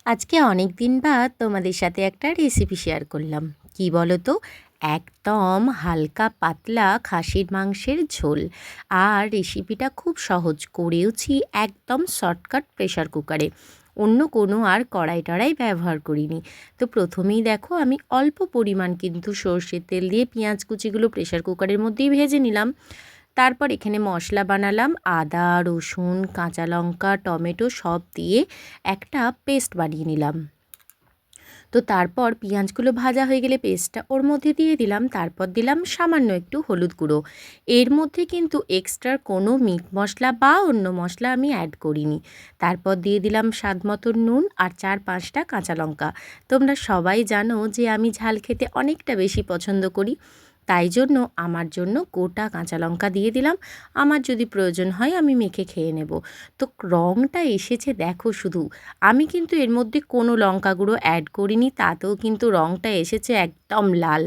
আজকে অনেক দিন বাদ তোমাদের সাথে একটা রেসিপি শেয়ার করলাম। কি বলো তো? একদম হালকা পাতলা খাসির মাংসের ঝোল। আর রেসিপিটা খুব সহজ, করেওছি একদম শর্টকাট প্রেশার কুকারে। অন্য কোনো আর কড়াই টড়াই ব্যবহার করিনি। তো প্রথমেই দেখো আমি অল্প পরিমাণ কিন্তু সর্ষের তেল দিয়ে পেঁয়াজ কুচিগুলো প্রেশার কুকারের মধ্যেই ভেজে নিলাম। তারপর এখানে মশলা বানালাম, আদা, রসুন, কাঁচা লঙ্কা, টমেটো সব দিয়ে একটা পেস্ট বানিয়ে নিলাম। তো তারপর পেঁয়াজগুলো ভাজা হয়ে গেলে পেস্টটা ওর মধ্যে দিয়ে দিলাম। তারপর দিলাম সামান্য একটু হলুদ গুঁড়ো। এর মধ্যে কিন্তু এক্সট্রা কোনো মিট মশলা বা অন্য মশলা আমি অ্যাড করিনি। তারপর দিয়ে দিলাম স্বাদ মতো নুন আর 4-5টা কাঁচা লঙ্কা। তোমরা সবাই জানো যে আমি ঝাল খেতে অনেকটা বেশি পছন্দ করি, তাই জন্য আমার জন্য গোটা কাঁচা লঙ্কা দিয়ে দিলাম। আমার যদি প্রয়োজন হয় আমি মেখে খেয়ে নেব। তো রঙটা এসেছে দেখো শুধু। আমি কিন্তু এর মধ্যে কোনো লঙ্কা গুঁড়ো অ্যাড করিনি, তাতেও কিন্তু রঙটা এসেছে একদম লাল।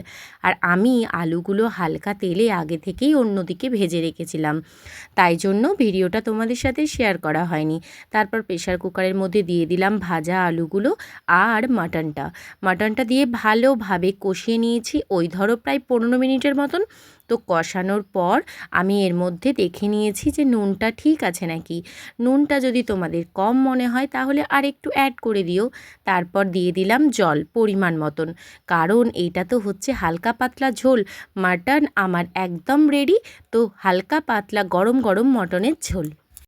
আর আমি আলুগুলো হালকা তেলে আগে থেকেই অন্যদিকে ভেজে রেখেছিলাম, তাই জন্য ভিডিওটা তোমাদের সাথে শেয়ার করা হয়নি। তারপর প্রেশার কুকারের মধ্যে দিয়ে দিলাম ভাজা আলুগুলো আর মাটনটা দিয়ে ভালোভাবে কষিয়ে নিয়েছি, ওই ধরো প্রায় 15 মিনিটের মতন। তো কষানোর পর আমি এর মধ্যে দেখে নিয়েছি যে নুনটা ঠিক আছে নাকি। নুনটা যদি তোমাদের কম মনে হয় তাহলে আর একটু অ্যাড করে দিও। তারপর দিয়ে দিলাম জল পরিমাণ মতন, কারণ এইটা তো হচ্ছে হালকা পাতলা ঝোল। মাটন আমার একদম রেডি। তো হালকা পাতলা গরম গরম মটনের ঝোল।